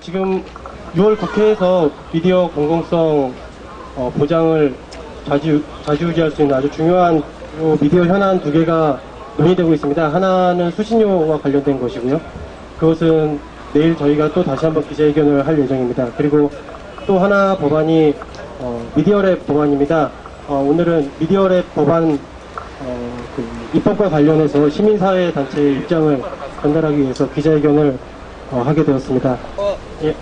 지금 6월 국회에서 미디어 공공성 보장을 좌지우지할 수 있는 아주 중요한 미디어 현안 두 개가 논의되고 있습니다. 하나는 수신료와 관련된 것이고요. 그것은 내일 저희가 또 다시 한번 기자회견을 할 예정입니다. 그리고 또 하나 법안이 미디어랩 법안입니다. 오늘은 미디어랩 법안 입법과 관련해서 시민사회 단체의 입장을 전달하기 위해서 기자회견을 하게 되었습니다. 예.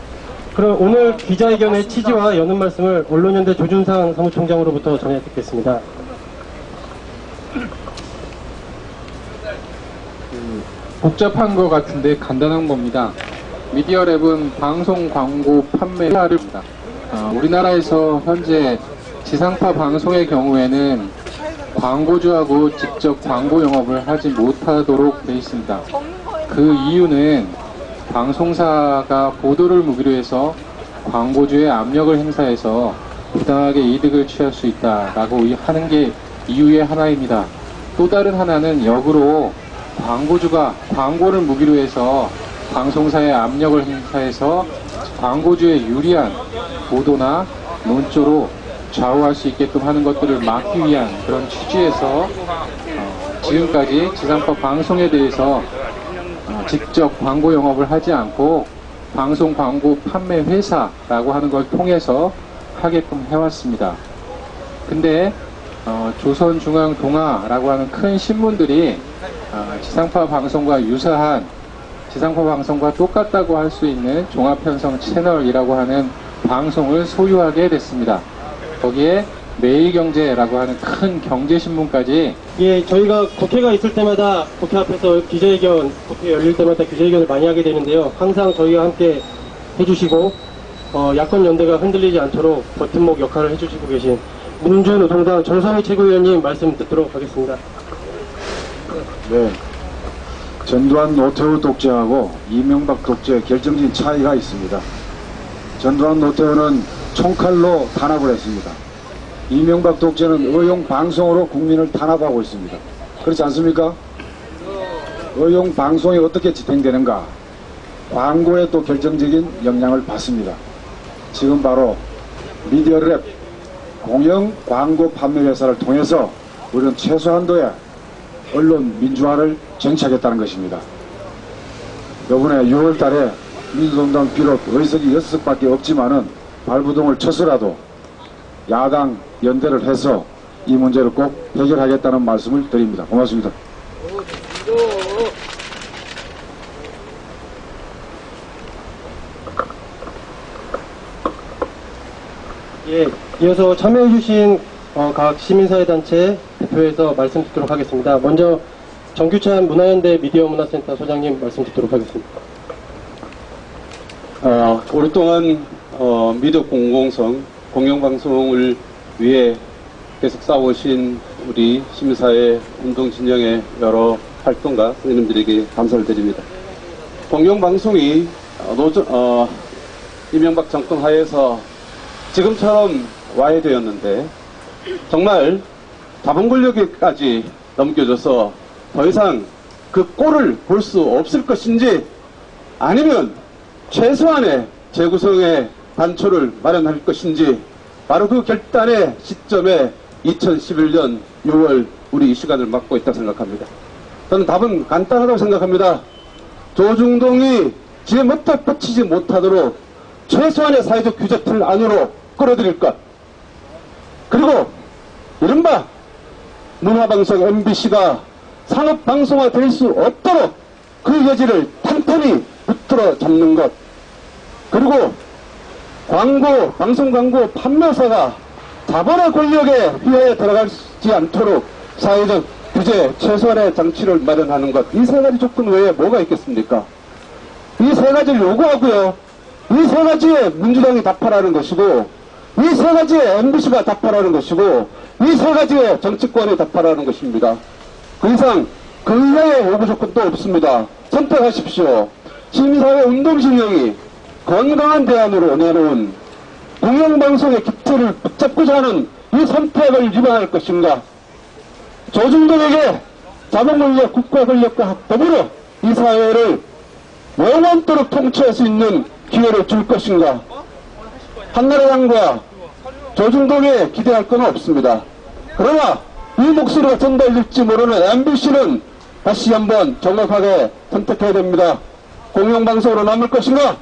그럼 오늘 기자회견의 취지와 여는 말씀을 언론연대 조준상 사무총장으로부터 전해 듣겠습니다. 복잡한 것 같은데 간단한 겁니다. 미디어랩은 방송 광고 판매를 합니다. 우리나라에서 현재 지상파 방송의 경우에는 광고주하고 직접 광고 영업을 하지 못하도록 되어 있습니다. 그 이유는 방송사가 보도를 무기로 해서 광고주의 압력을 행사해서 부당하게 이득을 취할 수 있다라고 하는 게 이유의 하나입니다. 또 다른 하나는 역으로 광고주가 광고를 무기로 해서 방송사의 압력을 행사해서 광고주의 유리한 보도나 논조로 좌우할 수 있게끔 하는 것들을 막기 위한 그런 취지에서 지금까지 지상파 방송에 대해서 직접 광고 영업을 하지 않고 방송 광고 판매 회사라고 하는 걸 통해서 하게끔 해왔습니다. 근데 조선중앙동아라고 하는 큰 신문들이 지상파 방송과 유사한 지상파 방송과 똑같다고 할 수 있는 종합편성 채널이라고 하는 방송을 소유하게 됐습니다. 거기에 매일경제라고 하는 큰 경제신문까지. 예, 저희가 국회가 있을 때마다 국회 앞에서 기자회견, 국회 열릴 때마다 기자회견을 많이 하게 되는데요. 항상 저희와 함께 해주시고 야권 연대가 흔들리지 않도록 버팀목 역할을 해주시고 계신 민주노동당 전성희 최고위원님 말씀 듣도록 하겠습니다. 네, 전두환 노태우 독재하고 이명박 독재의 결정적인 차이가 있습니다. 전두환 노태우는 총칼로 탄압을 했습니다. 이명박 독재는 의용 방송으로 국민을 탄압하고 있습니다. 그렇지 않습니까? 의용 방송이 어떻게 집행되는가? 광고에 또 결정적인 영향을 받습니다. 지금 바로 미디어랩 공영 광고 판매 회사를 통해서 우리는 최소한도의 언론 민주화를 쟁취하겠다는 것입니다. 이번에 6월 달에 민주노동당 비롯 의석이 6석밖에 없지만은 발부동을 쳐서라도 야당 연대를 해서 이 문제를 꼭 해결하겠다는 말씀을 드립니다. 고맙습니다. 예, 이어서 참여해주신 각 시민사회단체 대표에서 말씀 듣도록 하겠습니다. 먼저 정규찬 문화연대 미디어문화센터 소장님 말씀 듣도록 하겠습니다. 오랫동안 미디어 공공성, 공영방송을 위해 계속 싸우신 우리 시민사회 운동 진영의 여러 활동가 선생님들에게 감사를 드립니다. 공영방송이 이명박 정권 하에서 지금처럼 와해되었는데 정말 자본권력에까지 넘겨져서 더 이상 그 꼴을 볼 수 없을 것인지 아니면 최소한의 재구성의 단초를 마련할 것인지 바로 그 결단의 시점에 2011년 6월 우리 이 시간을 맞고 있다고 생각합니다. 저는 답은 간단하다고 생각합니다. 조중동이 지에 못해 뻗치지 못하도록 최소한의 사회적 규제틀 안으로 끌어들일 것, 그리고 이른바 문화방송 MBC가 산업방송화 될 수 없도록 그 여지를 탄탄히 붙들어 잡는 것, 그리고 방송 광고 판매사가 자본의 권력에 휘하에 들어가지 않도록 사회적 규제 최소한의 장치를 마련하는 것, 이 세 가지 조건 외에 뭐가 있겠습니까? 이 세 가지를 요구하고요. 이 세 가지에 민주당이 답하라는 것이고, 이 세 가지에 MBC가 답하라는 것이고, 이 세 가지에 정치권이 답하라는 것입니다. 그 이상 그 이하의 요구 조건도 없습니다. 선택하십시오. 시민사회 운동진영이 건강한 대안으로 내놓은 공영방송의 기틀을 붙잡고자 하는 이 선택을 위반할 것인가? 조중동에게 자본권력, 국가권력과 더불어 이 사회를 영원토록 통치할 수 있는 기회를 줄 것인가? 한나라당과 조중동에 기대할 건 없습니다. 그러나 이 목소리가 전달될지 모르는 MBC는 다시 한번 정확하게 선택해야 됩니다. 공영방송으로 남을 것인가?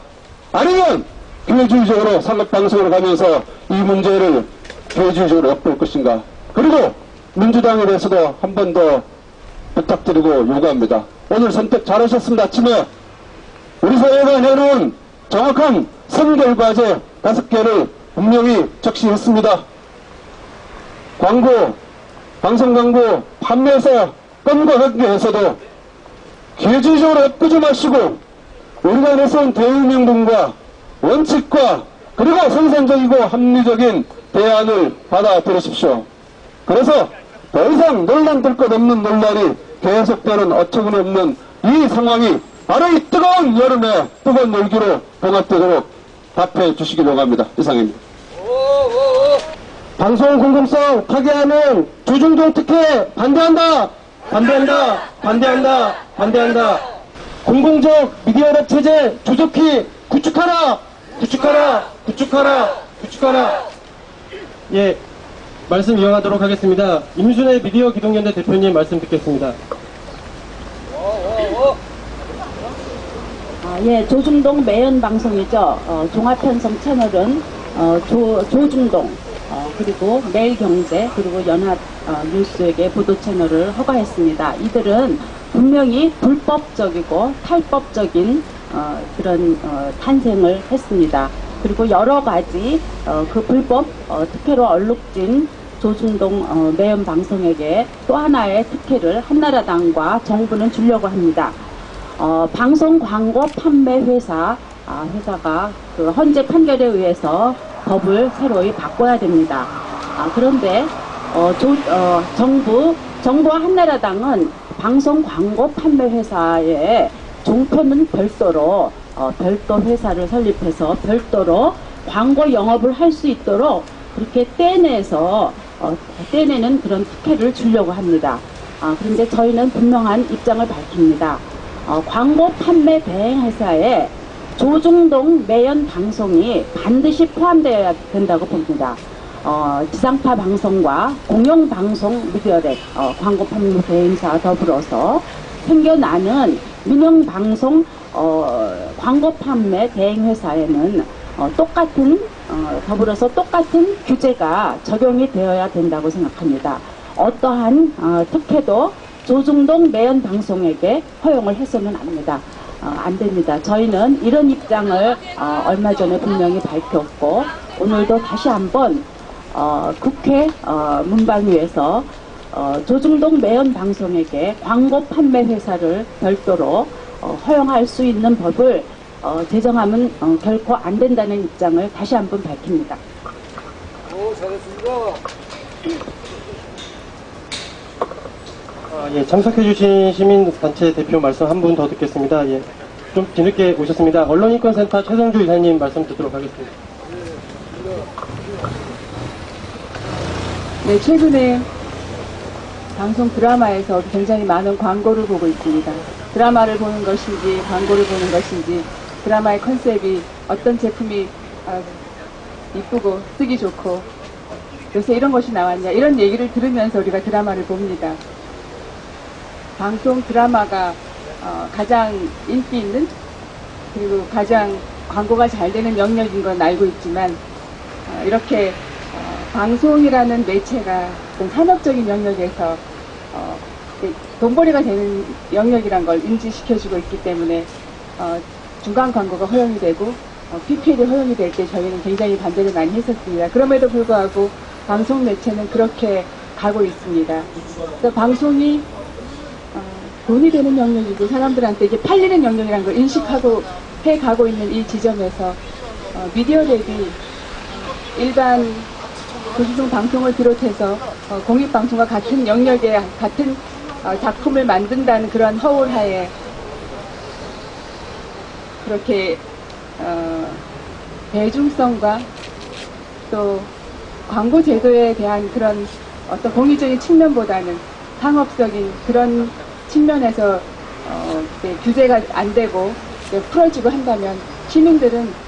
아니면 기회주의적으로 상업방송으로 가면서 이 문제를 기회주의적으로 엿볼 것인가? 그리고 민주당에 대해서도 한 번 더 부탁드리고 요구합니다. 오늘 선택 잘하셨습니다. 아침에 우리 사회가 내놓은 정확한 선결과제 5개를 분명히 적시했습니다. 광고, 방송 광고, 판매사, 건과 관계에서도 기회주의적으로 엮지 마시고 우리가 내세운 대의명분과 원칙과 그리고 생산적이고 합리적인 대안을 받아들이십시오. 그래서 더 이상 논란 될 것 없는 논란이 계속되는 어처구니 없는 이 상황이 바로 이 뜨거운 여름에 뜨거운 열기로 봉합되도록 답해 주시기 바랍니다. 이상입니다. 방송 공공성 파괴하는 조중동 특혜 반대한다! 반대한다! 반대한다! 반대한다! 공공적 미디어랩 체제 조속히 구축하라! 구축하라! 구축하라! 구축하라! 예, 말씀 이어가도록 하겠습니다. 임순애 미디어 기동연대 대표님 말씀 듣겠습니다. 예, 조중동 매연 방송이죠. 종합편성 채널은 조중동, 그리고 매일경제, 그리고 연합 뉴스에게 보도 채널을 허가했습니다. 이들은 분명히 불법적이고 탈법적인 그런 탄생을 했습니다. 그리고 여러 가지 그 불법 특혜로 얼룩진 조중동 매연 방송에게 또 하나의 특혜를 한나라당과 정부는 주려고 합니다. 방송 광고 판매 회사가 그 헌재 판결에 의해서 법을 새로이 바꿔야 됩니다. 그런데 정부와 한나라당은 방송 광고 판매 회사에 종편은 별도로 별도 회사를 설립해서 별도로 광고 영업을 할 수 있도록 그렇게 떼내는 그런 특혜를 주려고 합니다. 그런데 저희는 분명한 입장을 밝힙니다. 광고 판매 대행 회사에 조중동 매연 방송이 반드시 포함되어야 된다고 봅니다. 지상파 방송과 공영방송 미디어랩 광고 판매 대행사 더불어서 생겨나는 민영방송 광고 판매 대행회사에는 더불어서 똑같은 규제가 적용이 되어야 된다고 생각합니다. 어떠한 특혜도 조중동 매연 방송에게 허용을 해서는 안 됩니다. 저희는 이런 입장을 얼마 전에 분명히 밝혔고 오늘도 다시 한번 국회 문방위에서 조중동 매연 방송에게 광고 판매 회사를 별도로 허용할 수 있는 법을 제정하면 결코 안 된다는 입장을 다시 한번 밝힙니다. 예, 참석해주신 시민단체 대표 말씀 한 분 더 듣겠습니다. 예, 좀 뒤늦게 오셨습니다. 언론인권센터 최성주 이사님 말씀 듣도록 하겠습니다. 네, 최근에 방송 드라마에서 굉장히 많은 광고를 보고 있습니다. 드라마를 보는 것인지 광고를 보는 것인지 드라마의 컨셉이 어떤 제품이 이쁘고 쓰기 좋고 요새 이런 것이 나왔냐 이런 얘기를 들으면서 우리가 드라마를 봅니다. 방송 드라마가 가장 인기 있는 그리고 가장 광고가 잘 되는 영역인 건 알고 있지만 이렇게 방송이라는 매체가 어떤 산업적인 영역에서 돈벌이가 되는 영역이란 걸 인지시켜주고 있기 때문에 중간 광고가 허용이 되고 PPL이 허용이 될 때 저희는 굉장히 반대를 많이 했었습니다. 그럼에도 불구하고 방송 매체는 그렇게 가고 있습니다. 그래서 방송이 돈이 되는 영역이고 사람들한테 이게 팔리는 영역이라는 걸 인식하고 해가고 있는 이 지점에서 미디어랩이 일반 조중동 방송을 비롯해서 공익방송과 같은 영역에 같은 작품을 만든다는 그런 허울하에 그렇게 대중성과 또 광고 제도에 대한 그런 어떤 공익적인 측면보다는 상업적인 그런 측면에서 규제가 안 되고 풀어지고 한다면 시민들은